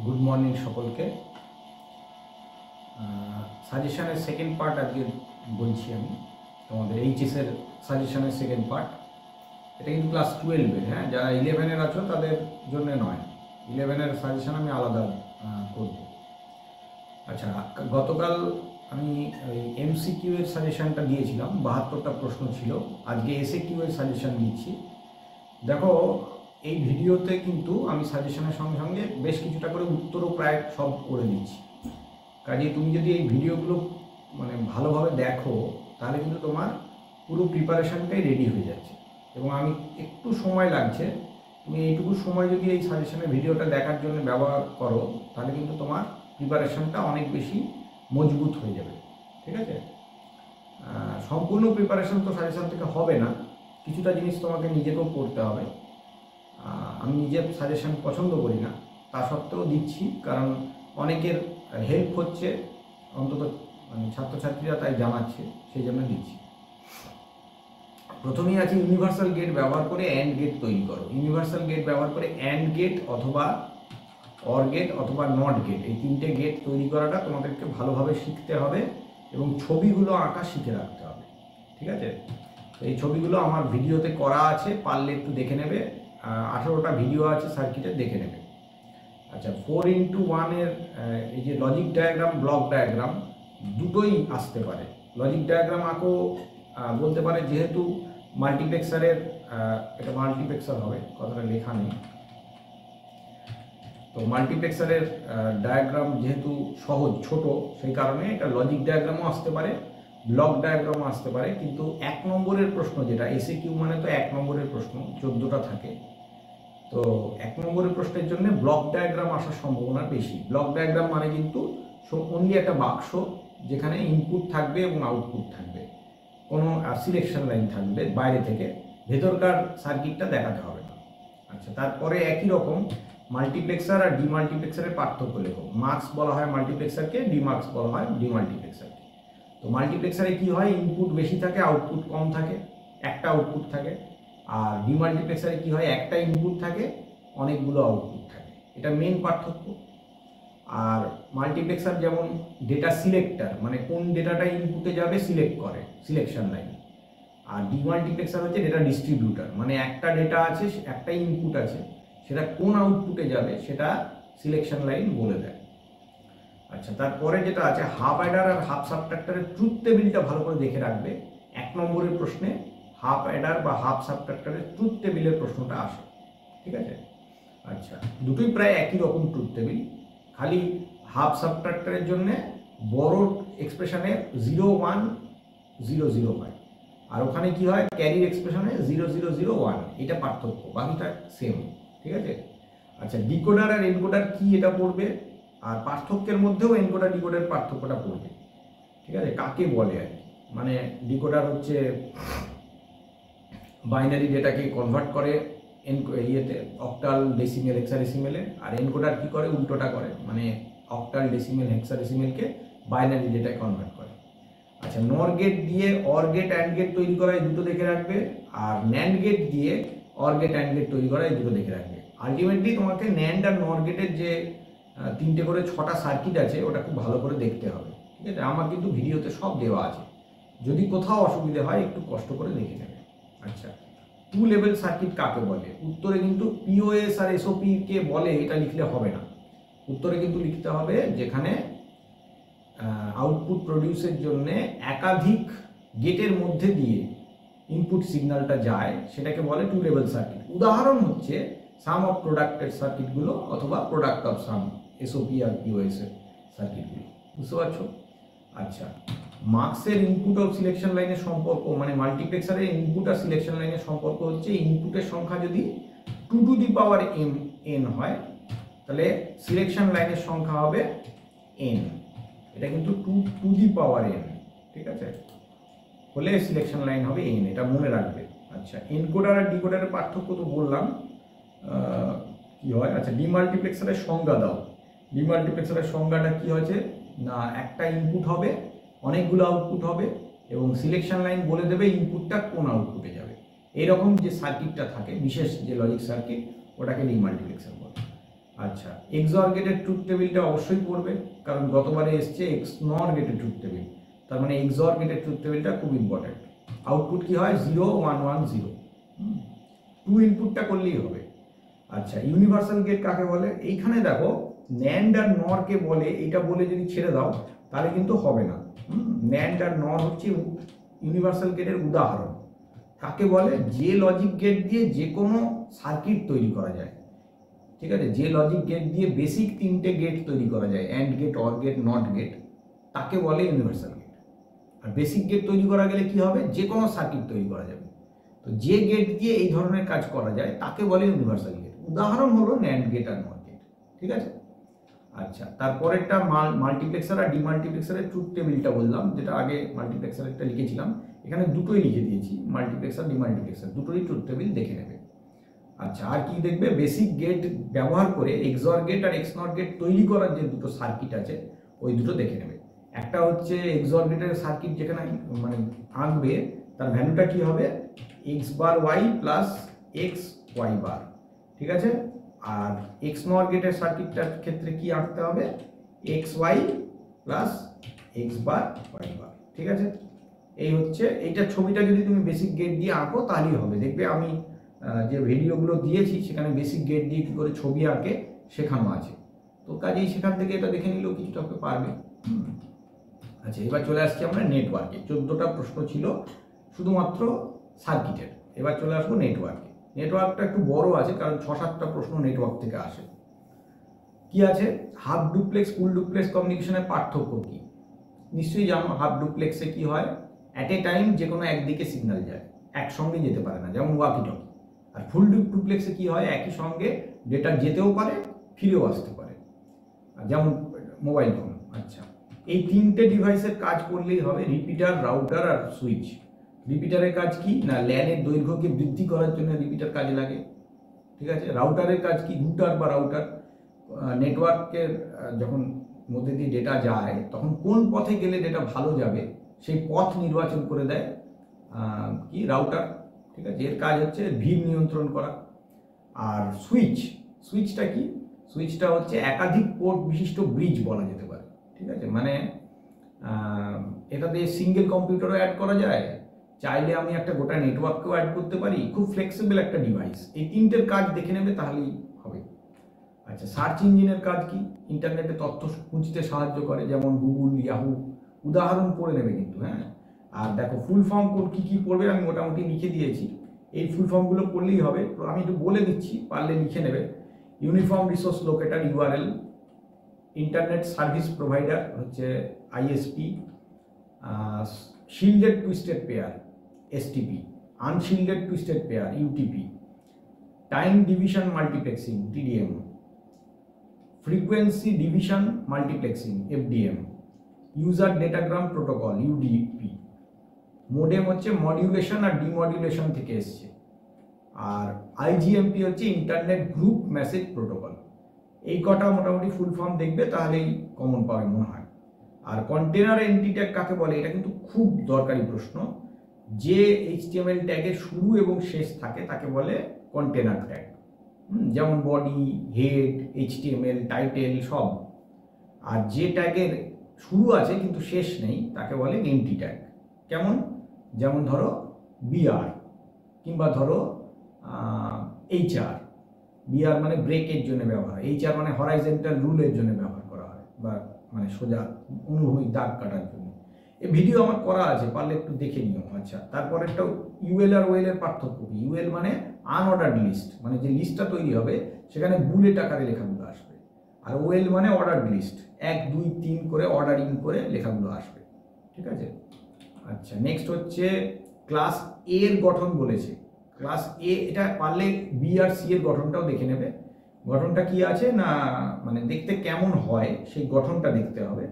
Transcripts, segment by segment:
Good morning সকলকে। সাজেশনের second part আজকে বলছি আমি তোমাদের এইচএসের সাজেশনের সেকেন্ড পার্ট। এটা কিন্তু ক্লাস 12-এর, হ্যাঁ, যারা 11-এর আছো তাদের জন্য নয়, 11-এর সাজেশন আমি আলাদা করব। আচ্ছা, গতকাল আমি ওই এমসিকিউ এর সাজেশনটা দিয়েছিলাম, 72টা প্রশ্ন ছিল। আজকে এসএকিউ এর সাজেশন দিচ্ছি। দেখো, এই ভিডিওতে কিন্তু আমি সাজেশনের সঙ্গে সঙ্গে বেশ কিছুটা করে উত্তরও প্রায় সব করে দিচ্ছি। কাজে তুমি যদি এই ভিডিওগুলো মানে ভালোভাবে দেখো তাহলে কিন্তু তোমার পুরো প্রিপারেশনটাই রেডি হয়ে যাচ্ছে। এবং আমি একটু সময় লাগছে, তুমি এইটুকু সময় যদি এই সাজেশনের ভিডিওটা দেখার জন্য ব্যবহার করো তাহলে কিন্তু তোমার প্রিপারেশনটা অনেক বেশি মজবুত হয়ে যাবে। ঠিক আছে? সম্পূর্ণ প্রিপারেশন তো সাজেশন থেকে হবে না, কিছুটা জিনিস তোমাকে নিজেকেও করতে হবে। আমি নিজে সাজেশন পছন্দ করি না, তা সত্ত্বেও দিচ্ছি, কারণ অনেকের হেল্প হচ্ছে, অন্তত মানে ছাত্রছাত্রীরা তাই জানাচ্ছে, সেই জন্য দিচ্ছি। প্রথমেই আছে ইউনিভার্সাল গেট ব্যবহার করে অ্যান্ড গেট তৈরি করো। ইউনিভার্সাল গেট ব্যবহার করে অ্যান্ড গেট অথবা অর গেট অথবা নট গেট, এই তিনটে গেট তৈরি করাটা তোমাদেরকে ভালোভাবে শিখতে হবে এবং ছবিগুলো আঁকা শিখে রাখতে হবে। ঠিক আছে? এই ছবিগুলো আমার ভিডিওতে করা আছে, পারলে একটু দেখে নেবে। 18টা ভিডিও আছে সার্কিটে, দেখে নেবে। আচ্ছা, 4x1-এর এই যে লজিক ডায়াগ্রাম, ব্লক ডায়াগ্রাম দুটোই আসতে পারে। লজিক ডায়াগ্রাম আঁকো বলতে পারে, যেহেতু মাল্টিপ্লেক্সারের এটা মাল্টিপ্লেক্সার হবে, কথাটা লেখা নেই তো। মাল্টিপ্লেক্সারের ডায়াগ্রাম যেহেতু সহজ, ছোট, সেই কারণে এটা লজিক ডায়াগ্রামও আসতে পারে, ব্লক ডায়াগ্রামও আসতে পারে। কিন্তু 1 নম্বরের প্রশ্ন, যেটা এসএকিউ মানে তো 1 নম্বরের প্রশ্ন, 14টা থাকে, তো 1 নম্বরের প্রশ্নের জন্য ব্লক ডায়াগ্রাম আসার সম্ভাবনা বেশি। ব্লক ডায়াগ্রাম মানে কিন্তু অনলি একটা বাক্স, যেখানে ইনপুট থাকবে এবং আউটপুট থাকবে, কোনো সিলেকশন লাইন থাকবে বাইরে থেকে, ভেতরকার সার্কিটটা দেখাতে হবে না। আচ্ছা, তারপরে একই রকম মাল্টিপ্লেক্সার আর ডিমাল্টিপ্লেক্সারের পার্থক্য লেখো। মার্কস বলা হয় মাল্টিপ্লেক্সারকে, ডিমার্কস বলা হয় ডিমাল্টিপ্লেক্সারকে। তো মাল্টিপ্লেক্সারে কি হয়, ইনপুট বেশি থাকে, আউটপুট কম থাকে, একটা আউটপুট থাকে। আর ডিমাল্টিপ্লেক্সারে কি হয়, একটা ইনপুট থাকে, অনেকগুলো আউটপুট থাকে। এটা মেন পার্থক্য। আর মাল্টিপ্লেক্সার যেমন ডেটা সিলেক্টর, মানে কোন ডেটাটা ইনপুটে যাবে সিলেক্ট করে, সিলেকশন লাইন। আর ডিমাল্টিপ্লেক্সার হচ্ছে ডেটা ডিস্ট্রিবিউটার, মানে একটা ডেটা আছে, একটা ইনপুট আছে, সেটা কোন আউটপুটে যাবে সেটা সিলেকশন লাইন বলে দেয়। আচ্ছা, তারপরে যেটা আছে হাফ অ্যাডার আর হাফ সাবট্রাক্টরের ট্রুথ টেবিলটা ভালো করে দেখে রাখবে। 1 নম্বরের প্রশ্নে হাফ অ্যাডার বা হাফ সাবট্রাক্টরের ট্রুথ টেবিলের প্রশ্নটা আসে। ঠিক আছে? আচ্ছা, দুটোই প্রায় একই রকম ট্রুথ টেবিল, খালি হাফ সাবট্রাক্টরের জন্য বড় এক্সপ্রেশনে 0 1 0 0 হয়, আর ওখানে কি হয়, ক্যারির এক্সপ্রেশনে 0 0 0 1, এটা পার্থক্য, বাকিটা সেম। ঠিক আছে? আচ্ছা, ডিকোডার আর এনকোডার কি এটা পড়বে, আর পার্থক্যের মধ্যেও এনকোডার ডিকোডার পার্থক্যটা পড়বে। ঠিক আছে? কাকে বলে আর কি, মানে ডিকোডার হচ্ছে বাইনারি ডেটাকে কনভার্ট করে ইয়েতে অক্টাল, ডেসিমেল, হেক্সাডেসিমেলে, আর এনকোডার কি করে, উল্টোটা করে, মানে অক্টাল, ডেসিমেল, হেক্সাডেসিমেলকে বাইনারি ডেটায় কনভার্ট করে। আচ্ছা, নর গেট দিয়ে অর গেট অ্যান্ড গেট তৈরি করা, এই দুটো দেখে রাখবে। আর ন্যান্ড গেট দিয়ে অর গেট অ্যান্ড গেট তৈরি করা, এই দুটো দেখে রাখবে। আলটিমেটলি তোমাকে ন্যান্ড আর নর গেটের যে 3টে করে 6টা সার্কিট আছে, ওটা খুব ভালো করে দেখতে হবে। ঠিক আছে? আমার কিন্তু ভিডিওতে সব দেওয়া আছে, যদি কোথাও অসুবিধে হয় একটু কষ্ট করে দেখে নেবে। আচ্ছা, 2 লেভেল সার্কিট কাকে বলে? উত্তরে কিন্তু পিওএস আর এসওপি কে বলে এটা লিখলে হবে না, উত্তরে কিন্তু লিখতে হবে যেখানে আউটপুট প্রডিউসের জন্য একাধিক গেটের মধ্যে দিয়ে ইনপুট সিগন্যালটা যায়, সেটাকে বলে 2 লেভেল সার্কিট। উদাহরণ হচ্ছে সাম অফ প্রোডাক্টের সার্কিটগুলো অথবা প্রোডাক্ট অফ সাম, এসওপি আর পিওএস এর সার্কিটগুলো। বুঝতে পারছো? আচ্ছা, মার্কসের ইনপুট অফ সিলেকশন লাইনের সম্পর্ক, মানে মাল্টিপ্লেক্সারের ইনপুট আর সিলেকশন লাইনের সম্পর্ক হচ্ছে, ইনপুটের সংখ্যা যদি 2 টু দি পাওয়ার n হয়, তাহলে সিলেকশন লাইনের সংখ্যা হবে n। এটা কিন্তু 2 টু দি পাওয়ার n, ঠিক আছে, হলে সিলেকশন লাইন হবে n, এটা মনে রাখবে। আচ্ছা, এনকোডার আর ডিকোডারের পার্থক্য তো বললাম কি হয়। আচ্ছা, ডিমাল্টিপ্লেক্সারের সংজ্ঞা দাও। ডিমাল্টিপ্লেক্সারের সংজ্ঞাটা কি হয়েছে না, একটা ইনপুট হবে, অনেকগুলো আউটপুট হবে, এবং সিলেকশন লাইন বলে দেবে ইনপুটটা কোন আউটপুটে যাবে। এইরকম যে সার্কিটটা থাকে, বিশেষ যে লজিক সার্কিট, ওটাকে ডিমাল্টিপ্লেক্সার বলে। আচ্ছা, XOR গেটের ট্রুথ টেবিলটা অবশ্যই পড়বে, কারণ গতবারে এসছে XNOR গেটের ট্রুথ টেবিল, তার মানে XOR গেটের ট্রুথ টেবিলটা খুব ইম্পর্টেন্ট। আউটপুট কি হয় 0 1 1 0, 2 ইনপুটটা করলেই হবে। আচ্ছা, ইউনিভার্সাল গেট কাকে বলে? এইখানে দেখো NAND আর NOR কে বলে, এটা বলে যদি ছেড়ে দাও তাহলে কিন্তু হবে না। NAND আর NOR হচ্ছে ইউনিভার্সাল গেটের উদাহরণ। কাকে বলে? যে লজিক গেট দিয়ে যে কোনো সার্কিট তৈরি করা যায়, ঠিক আছে, যে লজিক গেট দিয়ে বেসিক 3টে গেট তৈরি করা যায়, and gate, or gate, not gate, তাকে বলে ইউনিভার্সাল গেট। আর বেসিক গেট তৈরি করা গেলে কি হবে? যে কোনো সার্কিট তৈরি করা যাবে। তো যে গেট দিয়ে এই ধরনের কাজ করা যায় তাকে বলে ইউনিভার্সাল গেট। উদাহরণ হলো ন্যান্ড গেট আর নট গেট, ঠিক আছে। আচ্ছা, তারপরেরটা মাল্টিপ্লেক্সার আর ডিমাল্টিপ্লেক্সারের ট্রুথ টেবিলটা বললাম, যেটা আগে মাল্টিপ্লেক্সারেরটা লিখেছিলাম, এখানে দুটোই লিখে দিয়েছি, মাল্টিপ্লেক্সার ডিমাল্টিপ্লেক্সার দুটোই ট্রুথ টেবিল দেখে নেবে। আচ্ছা, আর কি দেখবে? বেসিক গেট ব্যবহার করে XOR গেট আর XNOR গেট তৈরি করার যে দুটো সার্কিট আছে ওই দুটো দেখে নেবে। একটা হচ্ছে XOR গেটের সার্কিট, যেখানে মানে আঁকবে তার ভ্যালুটা কি হবে? x বার y প্লাস x y বার, ঠিক আছে। আর XNOR গেটের সার্কিটটার ক্ষেত্রে কি আঁকতে হবে? x y প্লাস x বার y বার, ঠিক আছে। এই হচ্ছে এইটা, ছবিটা যদি তুমি বেসিক গেট দিয়ে আঁকো তাহলেই হবে। দেখবে আমি যে ভিডিওগুলো দিয়েছি সেখানে বেসিক গেট দিয়ে কী করে ছবি আঁকে শেখানো আছে, তো কাজেই সেখান থেকে এটা দেখে নিলেও কিছুটা পারবে। আচ্ছা, এবার চলে আসছি আমরা নেটওয়ার্কে। 14টা প্রশ্ন ছিল শুধুমাত্র সার্কিটের, এবার চলে আসবো নেটওয়ার্কে। নেটওয়ার্কটা একটু বড় আছে, কারণ 6-7টা প্রশ্ন নেটওয়ার্ক থেকে আসে। কি আছে? হাফ ডুপ্লেক্স, ফুল ডুপ্লেক্স কমিউনিকেশনের পার্থক্য কি? নিশ্চয়ই জানো। হাফ ডুপ্লেক্সে কি হয়? অ্যাট এ টাইম যে কোনো একদিকে সিগন্যাল যায়, একসঙ্গে যেতে পারে না, যেমন ওয়াকি টকি। আর ফুল ডুপ্লেক্সে কি হয়? একই সঙ্গে ডেটা যেতেও পারে, ফিরেও আসতে পারে, যেমন মোবাইল ফোন। আচ্ছা, এই 3টে ডিভাইসের কাজ করলেই হবে, রিপিটার, রাউটার আর সুইচ। রিপিটারের কাজ কি? না, ল্যানের দৈর্ঘ্যকে বৃদ্ধি করার জন্য রিপিটার কাজে লাগে, ঠিক আছে। রাউটারের কাজ কি? রুটার বা রাউটার নেটওয়ার্কের যখন মধ্যে দিয়ে ডেটা যায় তখন কোন পথে গেলে ডেটা ভালো যাবে সেই পথ নির্বাচন করে দেয় কি? রাউটার, ঠিক আছে। এর কাজ হচ্ছে ভিড় নিয়ন্ত্রণ করা। আর সুইচটা কি? সুইচটা হচ্ছে একাধিক পোর্ট বিশিষ্ট ব্রিজ বলা যেতে পারে, ঠিক আছে। মানে এটাতে সিঙ্গেল কম্পিউটারও অ্যাড করা যায়, চাইলে আমি একটা গোটা নেটওয়ার্ককেও অ্যাড করতে পারি, খুব ফ্লেক্সিবল একটা ডিভাইস। এই 3টের কাজ দেখে নেবে তাহলেই হবে। আচ্ছা, সার্চ ইঞ্জিনের কাজ কি? ইন্টারনেটে তথ্য খুঁজতে সাহায্য করে, যেমন গুগল, ইয়াহু, উদাহরণ পড়ে নেবে কিন্তু, হ্যাঁ। আর দেখো ফুল ফর্ম কি কি পড়বে আমি মোটামুটি লিখে দিয়েছি, এই ফুল ফর্মগুলো পড়লেই হবে। তো আমি একটু বলে দিচ্ছি, পারলে লিখে নেবে। Uniform resource locator, URL. Internet service provider হচ্ছে ISP. Shielded twisted pair, STP. Unshielded twisted pair, UTP. Time division multiplexing, TDM. Frequency division multiplexing, FDM. User datagram protocol, UDP. Modem হচ্ছে মডিউলেশন আর ডিমডিউলেশন থেকে এসছে। আর IGMP হচ্ছে internet group message protocol. এই কটা মোটামুটি ফুল ফর্ম দেখবে তাহলেই কমন পাবে মনে হয়। আর কন্টেনার এন্টিটি ট্যাগ কাকে বলে? এটা কিন্তু খুব দরকারি প্রশ্ন। যে এইচটিএমএল ট্যাগের শুরু এবং শেষ থাকে তাকে বলে কন্টেনার ট্যাগ, যেমন বডি, হেড, এইচটিএমএল, টাইটেল সব। আর যে ট্যাগের শুরু আছে কিন্তু শেষ নেই তাকে বলে এমটি ট্যাগ। কেমন? যেমন ধরো বিআর, কিংবা ধরো এইচআর। বিআর মানে ব্রেকের জন্য ব্যবহার, এইচআর মানে হরাইজেন্টাল রুলের জন্য ব্যবহার করা হয়, বা মানে সোজা অনুভূমিক দাগ কাটার জন্য। এই ভিডিও আমার করা আছে, পারলে একটু দেখে নিও। আচ্ছা, তারপর একটা ইউএল আর ওয়েল এর পার্থক্য কি? ইউএল মানে আনঅর্ডার্ড লিস্ট, মানে যে লিস্টটা তৈরি হবে সেখানে বুলেট আকারে লেখাগুলো আসবে। আর ওয়েল মানে অর্ডার্ড লিস্ট, 1 2 3 করে অর্ডারিং করে লেখাগুলো আসবে, ঠিক আছে। আচ্ছা, নেক্সট হচ্ছে ক্লাস এ এর গঠন বলেছে। ক্লাস এ, এটা পারলে বি আর সি এর গঠনটাও দেখে নেবে। গঠনটা কি আছে না, মানে দেখতে কেমন হয় সেই গঠনটা দেখতে হবে।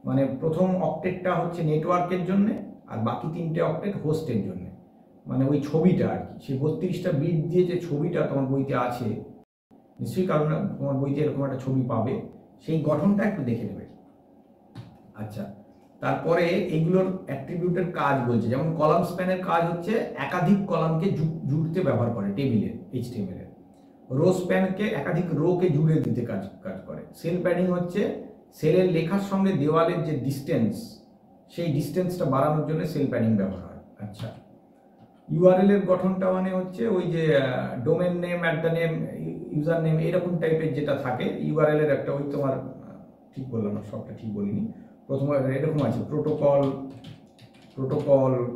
মানে প্রথম অক্টেটটা হচ্ছে নেটওয়ার্কের জন্য, আর বাকি 3টে অক্টেট হোস্টের জন্য। মানে ওই ছবিটা আর কি, সেই 32টা বিট দিয়ে যে ছবিটা তোমার বইতে আছে, নিশ্চয়ই কারণ তোমার বইতে এরকম একটা ছবি পাবে, সেই গঠনটা একটু দেখে নেবে। আচ্ছা, তারপরে এইগুলোর অ্যাট্রিবিউটের কাজ বলছে, যেমন কলাম স্প্যানের কাজ হচ্ছে একাধিক কলামকে জুড়তে ব্যবহার করে টেবিলের, এইচটিএমএল এর। রো স্প্যানকে একাধিক রোকে জুড়ে দিতে কাজ করে। সেল প্যাডিং হচ্ছে সেলের লেখার সঙ্গে দেওয়ালের যে ডিস্টেন্স, সেই ডিস্টেন্সটা বাড়ানোর জন্য সেল প্যাডিং ব্যবহার হয়। আচ্ছা, ইউআরএল এর গঠনটা মানে হচ্ছে ওই যে domain name, at the name, user name, এরকম টাইপের যেটা থাকে ইউআরএল এর একটা, ওই তোমার ঠিক বললাম না, সবটা ঠিক বলিনি, প্রথমে এরকম আছে প্রোটোকল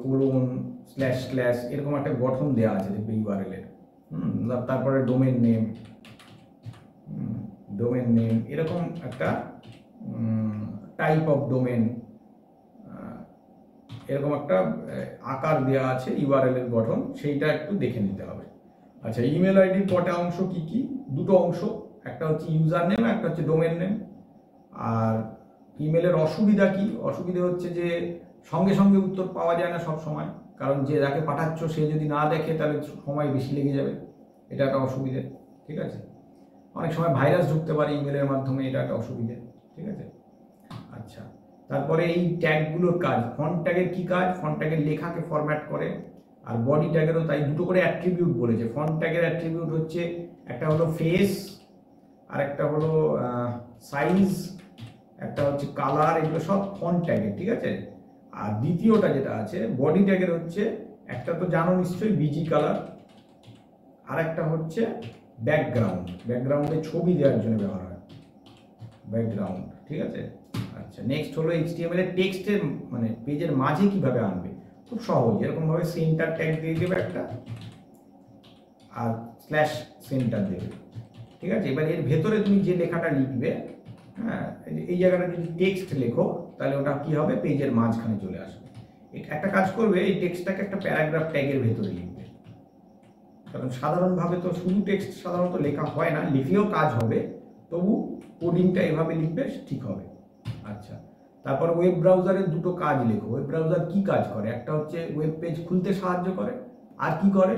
কোলন স্ল্যাশ স্ল্যাশ, এরকম একটা গঠন দেওয়া আছে দেখবে ইউআরএল এর। তারপরে ডোমেন নেম, এরকম একটা টাইপ অফ ডোমেন, এরকম একটা আকার দেওয়া আছে ইউআরএল এর গঠন, সেইটা একটু দেখে নিতে হবে। আচ্ছা, ইমেল আইডির কটা অংশ কি কি? দুটো অংশ, একটা হচ্ছে ইউজার নেম, একটা হচ্ছে ডোমেন নেম। আর ইমেলের অসুবিধা কি? অসুবিধা হচ্ছে যে সঙ্গে সঙ্গে উত্তর পাওয়া যায় না সব সময়, কারণ যে যাকে পাঠাচ্ছ সে যদি না দেখে তাহলে সময় বেশি লেগে যাবে, এটা একটা অসুবিধে। ঠিক আছে, অনেক সময় ভাইরাস ঢুকতে পারে ইমেলের মাধ্যমে, এটা একটা অসুবিধে। ঠিক আছে, আচ্ছা, তারপরে এই ট্যাগগুলোর কাজ, ফন্ট ট্যাগের কি কাজ? ফন্ট ট্যাগের লেখাকে ফরম্যাট করে, আর বডি ট্যাগেরও তাই, দুটো করে অ্যাট্রিবিউট বলেছে। ফন্ট ট্যাগের অ্যাট্রিবিউট হচ্ছে একটা হলো ফেস, আর একটা হলো সাইজ, একটা হচ্ছে কালার, এগুলো সব ফন্ট ট্যাগের। ঠিক আছে, আর দ্বিতীয়টা যেটা আছে বডি ট্যাগের হচ্ছে, একটা তো জানো নিশ্চয়ই বিজি কালার, আর একটা হচ্ছে ব্যাকগ্রাউন্ড, ব্যাকগ্রাউন্ডে ছবি দেওয়ার জন্য ব্যবহার হয় ব্যাকগ্রাউন্ড। ঠিক আছে, আচ্ছা, নেক্সট হলো এইচটিএমএল এর টেক্সটের মানে পেজের মাঝে কিভাবে আনবে। খুব সহজ, এরকম ভাবে সেন্টার ট্যাগ দিয়ে দেবে একটা, আর স্ল্যাশ সেন্টার দেবে। ঠিক আছে, এবার এর ভেতরে তুমি যে লেখাটা লিখবে, হ্যাঁ, এই জায়গাটা যদি টেক্সট লেখো তাহলে ওটা কি হবে, পেজের মাঝখানে চলে আসবে। একটা কাজ করবে, এই টেক্সটটাকে একটা প্যারাগ্রাফ ট্যাগের ভেতরে লিখবে, কারণ সাধারণভাবে তো শুধু টেক্সট সাধারণত লেখা হয় না, লিখলেও কাজ হবে, তবু কোডিংটা এভাবে লিখবে ঠিক হবে। আচ্ছা, তারপর ওয়েব ব্রাউজারের দুটো কাজ লেখো। ওয়েব ব্রাউজার কি কাজ করে? একটা হচ্ছে ওয়েব পেজ খুলতে সাহায্য করে, আর কি করে,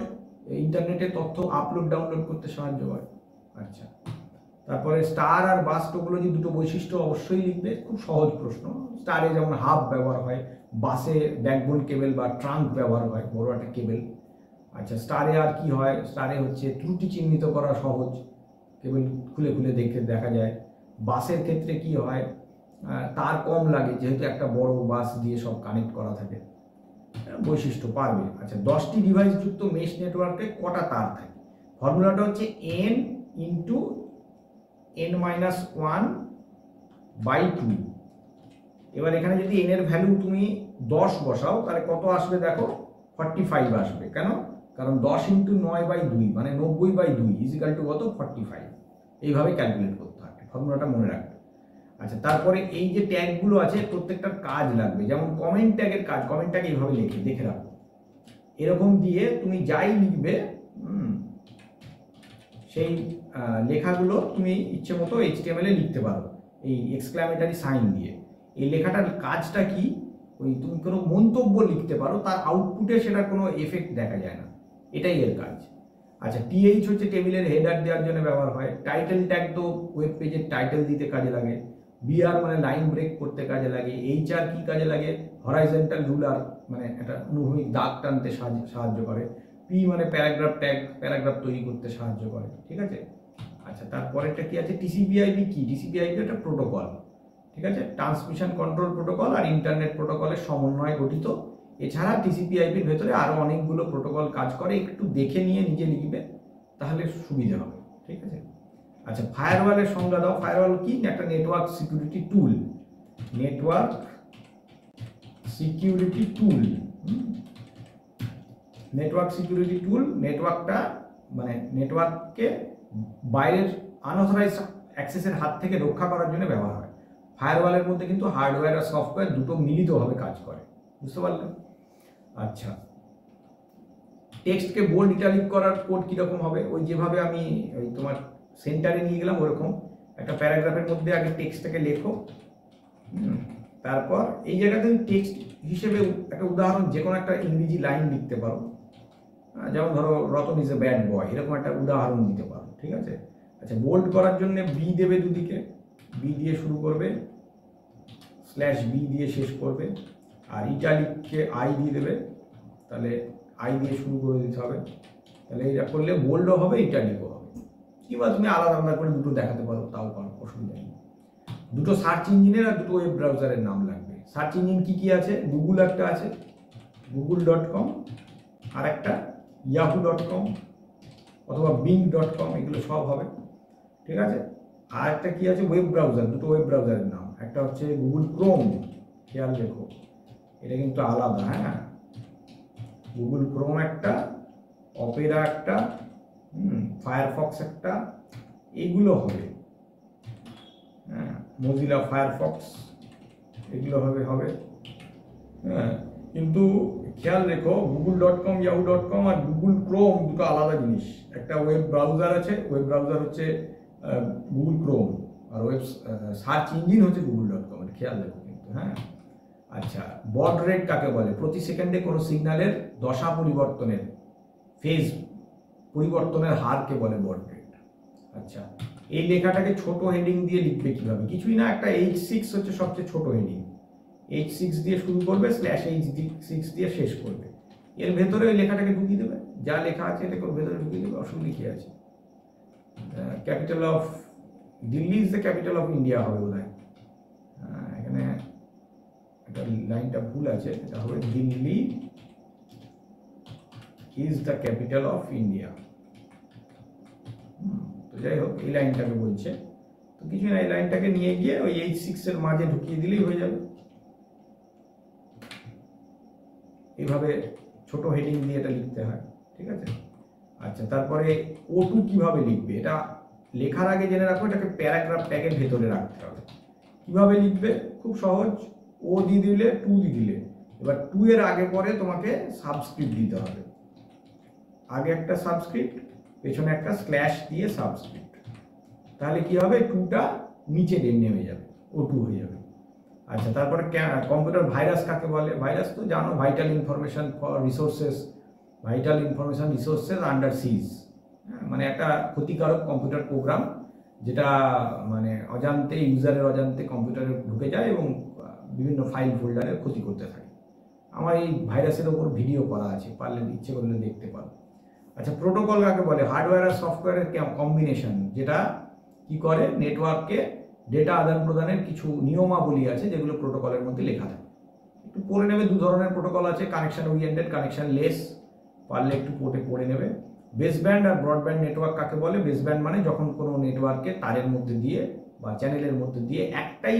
ইন্টারনেটে তথ্য আপলোড ডাউনলোড করতে সাহায্য করে। আচ্ছা, তারপরে স্টার আর বাস টোপোলজি দুটো বৈশিষ্ট্য অবশ্যই লিখবে, খুব সহজ প্রশ্ন। স্টারে যেমন হাব ব্যবহার হয়, বাসে ব্যাকবোন কেবল বা ট্রাঙ্ক ব্যবহার হয়, বড় একটা কেবল। আচ্ছা, স্টারে আর কি হয়? স্টারে হচ্ছে ত্রুটি চিহ্নিত করা সহজ, কেবল খুলে খুলে দেখা যায়। বাসের ক্ষেত্রে কি হয়, তার কম লাগে, যেহেতু একটা বড় বাস দিয়ে সব কানেক্ট করা থাকে, বৈশিষ্ট্য পারবে। আচ্ছা, 10টি ডিভাইস যুক্ত মেশ নেটওয়ার্কে কটা তার থাকে? ফর্মুলাটা হচ্ছে n ইন্টু n-1/2। এবার এখানে যদি n এর ভ্যালু তুমি 10 বসাও তাহলে কত আসবে দেখো, 45 আসবে। কেন? কারণ 10 ইন্টু 9/2 মানে 90/2 ইজিক্যাল টু কত, 45। এইভাবে ক্যালকুলেট করতে হবে, ফর্মুলাটা মনে রাখবে। আচ্ছা, তারপরে এই যে ট্যাগগুলো আছে প্রত্যেকটার কাজ লাগবে, যেমন কমেন্ট ট্যাগের কাজ, কমেন্ট ট্যাগ এইভাবে দেখে রাখো, এরকম দিয়ে তুমি যাই লিখবে সেই লেখাগুলো তুমি ইচ্ছে মতো এইচটিএমএল এ লিখতে পারো, এই এক্সক্লামেটারি সাইন দিয়ে। এই লেখাটার কাজটা কি, ওই তুমি কোনো মন্তব্য লিখতে পারো, তার আউটপুটে সেটা কোনো এফেক্ট দেখা যায় না, এটাই এর কাজ। আচ্ছা, টিএইচ হচ্ছে টেবিলের হেডার দেওয়ার জন্য ব্যবহার হয়। টাইটেল ট্যাগ তো ওয়েব পেজের টাইটেল দিতে কাজে লাগে। বিআর মানে লাইন ব্রেক করতে কাজে লাগে। এইচআর কি কাজে লাগে, হরাইজন্টাল রুলার মানে একটা অনুভূমিক দাগ টানতে সাহায্য করে। পি মানে প্যারাগ্রাফ ট্যাগ, প্যারাগ্রাফ তৈরি করতে সাহায্য করে। ঠিক আছে, আচ্ছা, তারপরেরটা কি আছে, টিসিপি/আইপি কি? টিসিপি/আইপি একটা প্রোটোকল, ঠিক আছে, ট্রান্সমিশন কন্ট্রোল প্রোটোকল আর ইন্টারনেট প্রোটোকলের সমন্বয়ে গঠিত। এছাড়া টিসিপি/আইপির ভেতরে আরো অনেকগুলো প্রোটোকল কাজ করে, একটু দেখে নিয়ে নিজে লিখবে তাহলে সুবিধা হবে। ঠিক আছে, আচ্ছা, ফায়ারওয়ালের সংজ্ঞা দাও। ফায়ারওয়াল কি? একটা নেটওয়ার্ক সিকিউরিটি টুল। নেটওয়ার্ক সিকিউরিটি টুল, নেটওয়ার্ক সিকিউরিটি টুল নেটওয়ার্কটা মানে নেটওয়ার্ককে বাইরের আনঅথরাইজ অ্যাক্সেসের হাত থেকে রক্ষা করার জন্য ব্যবহার হয়। ফায়ারওয়ালের মধ্যে কিন্তু হার্ডওয়্যার আর সফটওয়্যার দুটো মিলিতভাবে কাজ করে, বুঝতে পারলেন? আচ্ছা, টেক্সটকে বোল্ড ইটালিক করার কোড কীরকম হবে? ওই যেভাবে আমি ওই তোমার সেন্টারে নিয়ে গেলাম ওরকম একটা প্যারাগ্রাফের মধ্যে আগে টেক্সটটাকে লেখো, তারপর এই জায়গাতে তুমি টেক্সট হিসেবে একটা উদাহরণ যে কোনো একটা ইংরেজি লাইন লিখতে পারো, যেমন ধরো Ratan is a bad boy, এরকম একটা উদাহরণ দিতে পারো। ঠিক আছে, আচ্ছা, বোল্ড করার জন্য বি দেবে, দুদিকে বি দিয়ে শুরু করবে, স্ল্যাশ বি দিয়ে শেষ করবে, আর ইটালিককে আই দিয়ে দেবে, তাহলে আই দিয়ে শুরু করে দিতে হবে। তাহলে এটা করলে বোল্ডও হবে, ইটালিকও হবে। কিংবা তুমি আলাদা আলাদা করে দুটো দেখাতে পারো, তাও পারো, অসুবিধা নেই। দুটো সার্চ ইঞ্জিনের আর দুটো ওয়েব ব্রাউজারের নাম লাগবে। সার্চ ইঞ্জিন কি কি আছে? গুগল একটা আছে, google.com, আর একটা yahoo.com অথবা bing.com, এগুলো সব হবে, ঠিক আছে। আর একটা কি আছে? ওয়েব ব্রাউজার, দুটো ওয়েব ব্রাউজারের নাম, একটা হচ্ছে গুগল ক্রোম, খেয়াল রেখো এটা কিন্তু আলাদা, হ্যাঁ, গুগল ক্রোম একটা, অপেরা একটা, ফায়ারফক্স একটা, এগুলো হবে, হ্যাঁ, মজিলা ফায়ারফক্স, এগুলো হবে, হ্যাঁ। কিন্তু খেয়াল রেখো google.com, yahoo.com আর গুগল ক্রোম দুটো আলাদা জিনিস। একটা ওয়েব ব্রাউজার আছে, ওয়েব ব্রাউজার হচ্ছে গুগল ক্রোম, আর ওয়েব সার্চ ইঞ্জিন হচ্ছে google.com, খেয়াল রেখো কিন্তু, হ্যাঁ। আচ্ছা, বড রেট কাকে বলে? প্রতি সেকেন্ডে কোনো সিগন্যালের দশা পরিবর্তনের, ফেজ পরিবর্তনের হারকে বলে বড রেট। আচ্ছা, এই লেখাটাকে ছোট হেডিং দিয়ে লিখবে কিভাবে? কিছুই না, একটা H6 হচ্ছে সবচেয়ে ছোট হেডিং, H6 দিয়ে শুরু করবে, /H6 দিয়ে শেষ করবে, এর ভেতরে ওই লেখাটাকে ঢুকিয়ে দেবে, যা লেখা আছে এটাকে ওর ভেতরে ঢুকিয়ে দেবে, অসুবিধা কি আছে? Capital of Delhi is the capital of India হবে বোধ হয়, এখানে একটা লাইনটা ভুল আছে, এটা হবে Delhi is the capital of India. তো যাই হোক, এই লাইনটাকে বলছে, তো কিছু না, এই লাইনটাকে নিয়ে গিয়ে ওই H6 এর মাঝে ঢুকিয়ে দিলেই হয়ে যাবে। এইভাবে ছোট হেডিং দিয়ে এটা লিখতে হয়, ঠিক আছে। আচ্ছা, তারপরে O2 কিভাবে লিখবে? এটা লেখার আগে জেনে রাখো, এটাকে প্যারাগ্রাফ ট্যাগের ভেতরে রাখতে হবে। কিভাবে লিখবে? খুব সহজ, ও দিয়ে দিলে, টু দিয়ে দিলে, এবার টু এর আগে পরে তোমাকে সাবস্ক্রিপ্ট দিতে হবে, আগে একটা সাবস্ক্রিপ্ট, পেছনে একটা স্ল্যাশ দিয়ে সাবস্ক্রিপ্ট, তাহলে কি হবে? টুটা নিচে নেমে যাবে, O2 হয়ে যাবে। আচ্ছা, তারপরে কম্পিউটার ভাইরাস কাকে বলে? ভাইরাস তো জানো, ভাইটাল ইনফরমেশন রিসোর্সেস আন্ডার সিজ, মানে একটা ক্ষতিকারক কম্পিউটার প্রোগ্রাম যেটা মানে অজান্তে, ইউজারের অজান্তে কম্পিউটারে ঢুকে যায় এবং বিভিন্ন ফাইল ফোল্ডারের ক্ষতি করতে থাকে। আমার এই ভাইরাসের ওপর ভিডিও করা আছে, পারলে ইচ্ছে করলে দেখতে পারো। আচ্ছা, প্রোটোকল কাকে বলে? হার্ডওয়্যার আর সফটওয়্যারের কম্বিনেশন, যেটা কি করে? নেটওয়ার্ককে ডেটা আদান প্রদানের কিছু নিয়মাবলী আছে যেগুলো প্রোটোকলের মধ্যে লেখা থাকে। একটু পড়ে নেবে, দু ধরনের প্রোটোকল আছে, কানেকশন ওরিয়েন্টেড, কানেকশন লেস, পারলে একটু পড়ে নেবে। বেসব্যান্ড আর ব্রডব্যান্ড নেটওয়ার্ক কাকে বলে? বেসব্যান্ড মানে যখন কোনো নেটওয়ার্কে তারের মধ্যে দিয়ে বা চ্যানেলের মধ্যে দিয়ে একটাই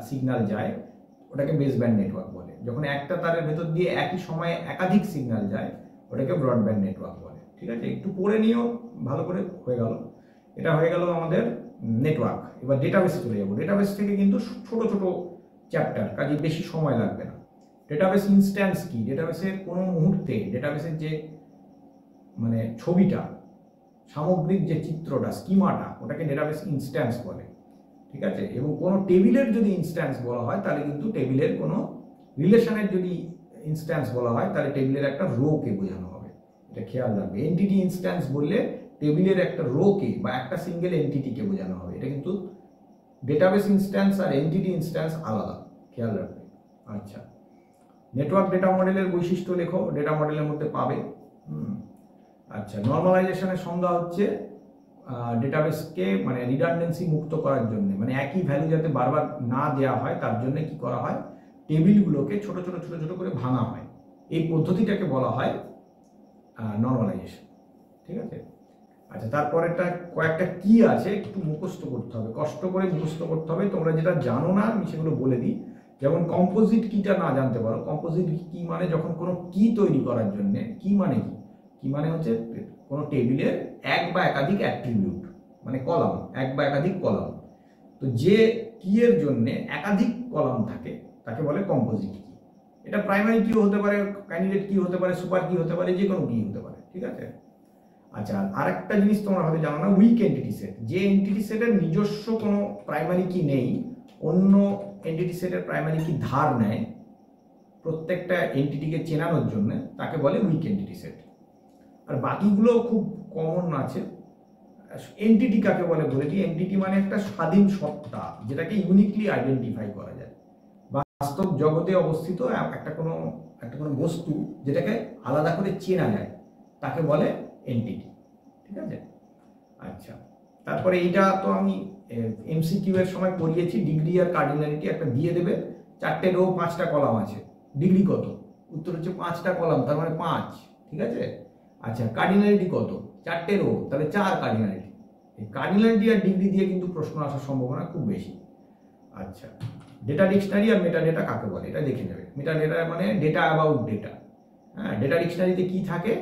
সিগন্যাল যায়, ওটাকে বেসব্যান্ড নেটওয়ার্ক বলে। যখন একটা তারের ভেতর দিয়ে একই সময়ে একাধিক সিগন্যাল যায়, ওটাকে ব্রডব্যান্ড নেটওয়ার্ক বলে, ঠিক আছে। একটু পড়ে নিও, ভালো করে হয়ে গেল। এটা হয়ে গেল আমাদের নেটওয়ার্ক। এবার ডেটাবেসে চলে যাবো। ডেটাবেস থেকে কিন্তু ছোট ছোট চ্যাপ্টার, কাজে বেশি সময় লাগবে না। ডেটাবেস ইনস্ট্যান্স কি? ডেটাবেসের কোনো মুহূর্তে ডেটাবেসের যে মানে ছবিটা, সামগ্রিক যে চিত্রটা, স্কিমাটা, ওটাকে ডেটাবেস ইনস্ট্যান্স বলে, ঠিক আছে। এবং কোনো টেবিলের যদি ইনস্ট্যান্স বলা হয়, তাহলে কিন্তু টেবিলের কোনো রিলেশনের যদি ইনস্ট্যান্স বলা হয়, তাহলে টেবিলের একটা রোকে বোঝানো হবে, এটা খেয়াল রাখবে। এন্টিটি ইনস্ট্যান্স বললে টেবিলের একটা রোকে বা একটা সিঙ্গেল এন্টিটিকে বোঝানো হবে। এটা কিন্তু ডেটাবেস ইনস্ট্যান্স আর এন্টিটি ইনস্ট্যান্স আলাদা, খেয়াল রাখবে। আচ্ছা, নেটওয়ার্ক ডেটা মডেলের বৈশিষ্ট্য লেখো, ডেটা মডেলের মধ্যে পাবে। আচ্ছা, নর্মালাইজেশনের সংজ্ঞা হচ্ছে ডেটাবেসকে মানে রিডান্ডেন্সি মুক্ত করার জন্য, মানে একই ভ্যালু যাতে বারবার না দেওয়া হয় তার জন্য কি করা হয়? টেবিলগুলোকে ছোট ছোট ছোট ছোট করে ভাঙা হয়। এই পদ্ধতিটাকে বলা হয় নর্মালাইজেশন, ঠিক আছে। আচ্ছা, তারপরেরটা কয়েকটা কি আছে, একটু মুখস্থ করতে হবে, কষ্ট করে মুখস্থ করতে হবে। তোমরা যেটা জানো না আমি সেগুলো বলে দিই। যেমন কম্পোজিট কিটা না জানতে পারো। কম্পোজিট কি মানে যখন কোনো কি তৈরি করার জন্য, কি মানে কি? কি মানে হচ্ছে কোনো টেবিলের এক বা একাধিক অ্যাট্রিবিউট, মানে কলাম, এক বা একাধিক কলাম। তো যে কি এর জন্য একাধিক কলাম থাকে তাকে বলে কম্পোজিট কি। এটা প্রাইমারি কি হতে পারে, ক্যান্ডিডেট কি হতে পারে, সুপার কি হতে পারে, যে কোনো কি হতে পারে, ঠিক আছে। আচ্ছা, আরেকটা জিনিস তোমরা হয়তো জানো না, উইক এন্টিটি সেট। যে এন্টিটি সেটের নিজস্ব কোনো প্রাইমারি কি নেই, অন্য এন্টিটি সেটের প্রাইমারি কি ধার নেয় প্রত্যেকটা এন্টিটিকে চেনানোর জন্য, তাকে বলে উইক এন্টিটি সেট। আর বাকিগুলো খুব কমন আছে। এন্টিটি কাকে বলে বলে দিই। এন্টিটি মানে একটা স্বাধীন সত্তা, যেটাকে ইউনিকলি আইডেন্টিফাই করা যায়। বাস্তব জগতে অবস্থিত একটা কোনো বস্তু যেটাকে আলাদা করে চেনা যায়, তাকে বলে এন্টিটি, ঠিক আছে। আচ্ছা, তারপরে এইটা তো আমি এমসিকিউ এর সময় করিয়েছি, ডিগ্রি আর কার্ডিনালিটি একটা দিয়ে দেবে, 4টে রো 5টা কলাম আছে, ডিগ্রি কত? উত্তর হচ্ছে 5টা কলাম, তার মানে 5, ঠিক আছে। আচ্ছা, কার্ডিনালিটি কত? 4টে রো, তাহলে 4 কার্ডিনালিটি। এই কার্ডিনালিটি আর ডিগ্রি দিয়ে কিন্তু প্রশ্ন আসার সম্ভাবনা খুব বেশি। আচ্ছা, ডেটা ডিকশনারি আর মেটা ডেটা কাকে বলে এটা দেখে নেবে। মেটা ডেটা মানে ডেটা অ্যাবাউট ডেটা। হ্যাঁ, ডেটা ডিকশনারিতে কি থাকে?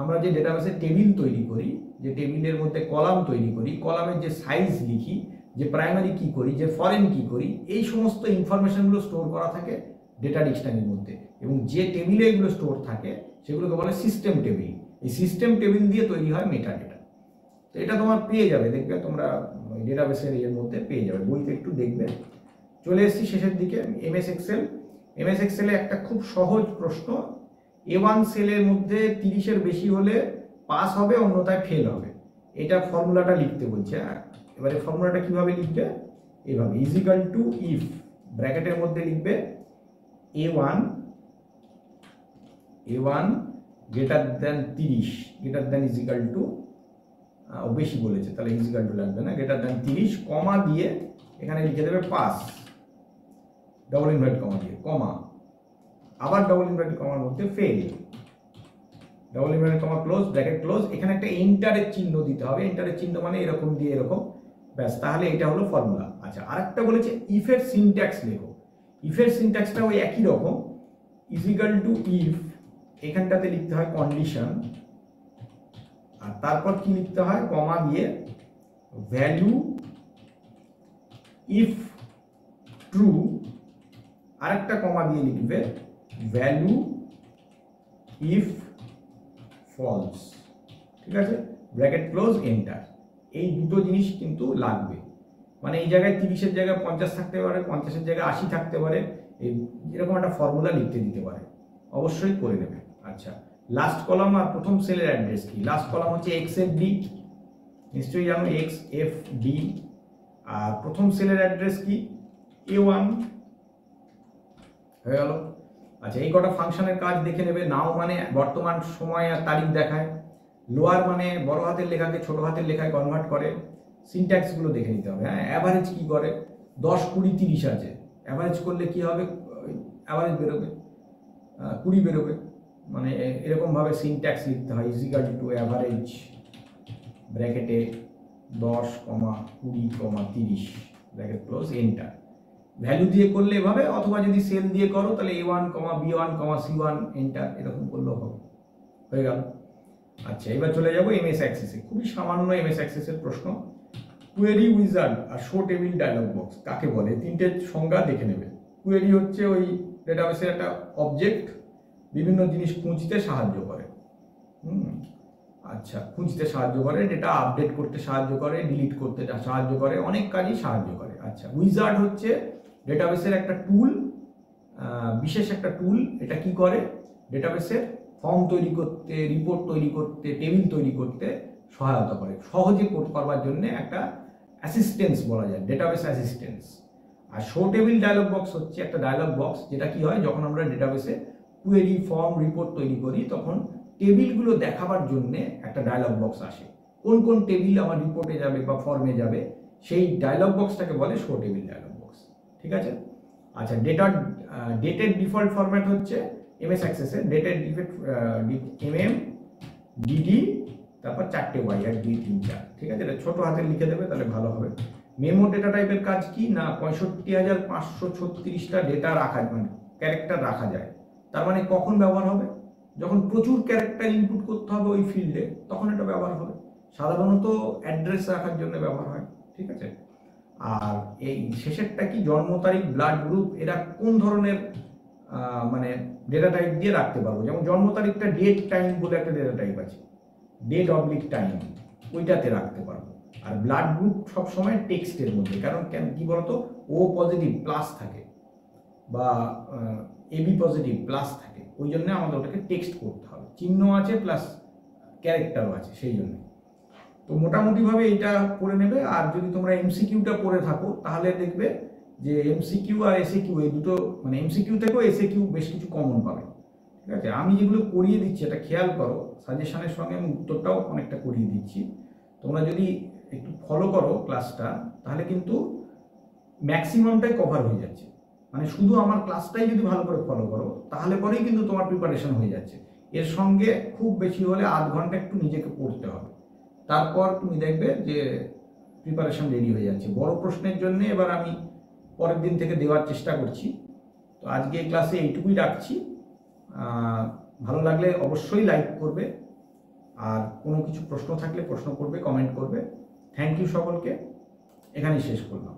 আমরা যে ডেটাবেসে টেবিল তৈরি করি, যে টেবিলের মধ্যে কলাম তৈরি করি, কলামের যে সাইজ লিখি, যে প্রাইমারি কি করি, যে ফরেন কি করি, এই সমস্ত ইনফরমেশনগুলো স্টোর করা থাকে ডেটা ডিকশনারির মধ্যে। এবং যে টেবিলে এগুলো স্টোর থাকে সেগুলোকে বলে সিস্টেম টেবিল। এই সিস্টেম টেবিল দিয়ে তৈরি হয় মেটা ডেটা। তো এটা তোমার পেয়ে যাবে, দেখবে তোমরা ডেটাবেসের এর মধ্যে পেয়ে যাবে, বইতে একটু দেখবে। চলে এসেছি শেষের দিকে, এমএস এক্সেল। এমএস এক্সেলে একটা খুব সহজ প্রশ্ন, A1 সেলের মধ্যে 30-এর বেশি হলে পাস হবে, অন্যথায় ফেল হবে। এটা ফর্মুলাটা লিখতে বলছে। এবারে ফর্মুলাটা কিভাবে লিখবে? এভাবে, ইজিক্যাল টু ইফ, ব্র্যাকেটের মধ্যে লিখবে A1 greater than 30, greater than equal to, বেশি বলেছে তাহলে ইজিক্যাল টু লাগবে না, গ্রেটার দেন 30, কমা দিয়ে এখানে লিখে দেবে পাস, ডবল ইনভার্ট কমা দিয়ে, কমা, আবার ডবল ইনভার্টেড কমার মধ্যে fail, double inverted comma close, bracket close. এখানে একটা এন্টারের চিহ্ন দিতে হবে, এন্টারের চিহ্ন মানে এরকম দিয়ে এরকম, ব্যাস, তাহলে এটা হলো ফর্মুলা। আচ্ছা, আরেকটা বলেছে ইফের সিনট্যাক্স লেখো। ইফের সিনট্যাক্সটা ওই একই রকম, ইজিক্যাল টু ইফ, এখানটাতে লিখতে হয় কন্ডিশন, আর তারপর কি লিখতে হয়, কমা দিয়ে ভ্যালু ইফ ট্রু, আরেকটা কমা দিয়ে লিখবে ভ্যালু ইফ ফলস, ঠিক আছে, ব্র্যাকেট ক্লোজ, এন্টার। এই দুটো জিনিস কিন্তু লাগবে, মানে এই জায়গায় 30-এর জায়গায় 50 থাকতে পারে, 50-এর জায়গায় 80 থাকতে পারে, এরকম একটা ফর্মুলা লিখতে দিতে পারে, অবশ্যই করে নেবে। আচ্ছা, লাস্ট কলাম আর প্রথম সেলের অ্যাড্রেস কি? লাস্ট কলাম হচ্ছে XFD, নিশ্চয়ই জানো XFD, আর প্রথম সেলের অ্যাড্রেস কি? A1, হয়ে গেল। আচ্ছা, এই কটা ফাংশনের কাজ দেখে নেবে। নাও মানে বর্তমান সময় আর তারিখ দেখায়, লোয়ার মানে বড় হাতের লেখাকে ছোট হাতের লেখায় কনভার্ট করে, সিনট্যাক্সগুলো দেখে নিতে হবে। হ্যাঁ, অ্যাভারেজ কি করে? 10, 20, 30 আছে, অ্যাভারেজ করলে কি হবে? অ্যাভারেজ বেরোবে, 20 বেরোবে, মানে এরকমভাবে সিনট্যাক্স লিখতে হয়, ইজিক্যাল টু অ্যাভারেজ ব্র্যাকেটে 10, 20, 30, ব্র্যাকেট ক্লোজ, এন্টার। ভ্যালু দিয়ে করলে এভাবে, অথবা যদি সেল দিয়ে করো তাহলে A1, B1, C1, এন্টার, এরকম করলেও হবে, হয়ে গেল। আচ্ছা, এবার চলে যাবো এমএস অ্যাক্সেসে। খুবই সামান্য এমএস অ্যাক্সেসের প্রশ্ন, কোয়েরি উইজার্ড আর শো টেবিল ডায়লগ বক্স কাকে বলে? 3টে সংজ্ঞা দেখে নেবে। কোয়েরি হচ্ছে ওই ডেটাবেসের একটা অবজেক্ট, বিভিন্ন জিনিস খুঁজতে সাহায্য করে। আচ্ছা, খুঁজতে সাহায্য করে, ডেটা আপডেট করতে সাহায্য করে, ডিলিট করতে সাহায্য করে, অনেক কাজই সাহায্য করে। আচ্ছা, উইজার্ড হচ্ছে ডেটাবেসের একটা টুল, বিশেষ একটা টুল। এটা কি করে? ডেটাবেসের ফর্ম তৈরি করতে, রিপোর্ট তৈরি করতে, টেবিল তৈরি করতে সহায়তা করে, সহজে করবার জন্য একটা অ্যাসিস্ট্যান্স বলা যায়, ডেটাবেস অ্যাসিস্ট্যান্স। আর শো টেবিল ডায়লগ বক্স হচ্ছে একটা ডায়লগ বক্স, যেটা কি হয়, যখন আমরা ডেটাবেসে কোয়েরি, ফর্ম, রিপোর্ট তৈরি করি তখন টেবিলগুলো দেখাবার জন্য একটা ডায়লগ বক্স আসে। কোন কোন টেবিল আমার রিপোর্টে যাবে বা ফর্মে যাবে, সেই ডায়লগ বক্সটাকে বলে শো টেবিল ডায়লগ বক্স, ঠিক আছে। আচ্ছা, ডেটের ডিফল্ট ফরম্যাট হচ্ছে এমএস অ্যাক্সেসের ডেটের ডিফল্ট DD, তারপর 4টে Y, 1, 2, 3, 4, ঠিক আছে। এটা ছোট হাতে লিখে দেবে তাহলে ভালো হবে। মেমো ডেটা টাইপের কাজ কি না, 65,536টা ডেটা রাখা, মানে ক্যারেক্টার রাখা যায়। তার মানে কখন ব্যবহার হবে? যখন প্রচুর ক্যারেক্টার ইনপুট করতে হবে ওই ফিল্ডে, তখন এটা ব্যবহার হবে। সাধারণত অ্যাড্রেস রাখার জন্য ব্যবহার হয়, ঠিক আছে। আর এই শেষেরটা কি, জন্ম তারিখ, ব্লাড গ্রুপ, এরা কোন ধরনের মানে ডেটা টাইপ দিয়ে রাখতে পারবো? যেমন জন্ম তারিখটা ডেট টাইম বলে একটা ডেটা টাইপ আছে, ডেট অবলিক টাইম, ওইটাতে রাখতে পারবো। আর ব্লাড গ্রুপ সবসময় টেক্সটের মধ্যে, কারণ কি বলতো, ও পজিটিভ প্লাস থাকে বা এবি পজিটিভ প্লাস থাকে, ওই জন্য আমাদের ওটাকে টেক্সট করতে হবে, চিহ্ন আছে প্লাস ক্যারেক্টারও আছে, সেই জন্য। তো মোটামুটিভাবে এটা পড়ে নেবে। আর যদি তোমরা এমসিকিউটা পড়ে থাকো তাহলে দেখবে যে এমসিকিউ আর এসএকিউ, এই দুটো, মানে এমসিকিউ থেকেও এসএকিউ বেশ কিছু কমন পাবে, ঠিক আছে। আমি যেগুলো করিয়ে দিচ্ছি এটা খেয়াল করো, সাজেশনের সঙ্গে আমি উত্তরটাও অনেকটা করিয়ে দিচ্ছি। তোমরা যদি একটু ফলো করো ক্লাসটা, তাহলে কিন্তু ম্যাক্সিমামটাই কভার হয়ে যাচ্ছে। মানে শুধু আমার ক্লাসটাই যদি ভালো করে ফলো করো, তাহলে পরেই কিন্তু তোমার প্রিপারেশন হয়ে যাচ্ছে। এর সঙ্গে খুব বেশি হলে আধ ঘন্টা একটু নিজেকে পড়তে হবে, তারপর তুমি দেখবে যে প্রিপারেশন রেডি হয়ে যাচ্ছে। বড় প্রশ্নের জন্য এবার আমি পরের দিন থেকে দেওয়ার চেষ্টা করছি। তো আজকে এই ক্লাসে এইটুকুই রাখছি। ভালো লাগলে অবশ্যই লাইক করবে, আর কোনো কিছু প্রশ্ন থাকলে প্রশ্ন করবে, কমেন্ট করবে। থ্যাংক ইউ সকলকে, এখানেই শেষ করলাম।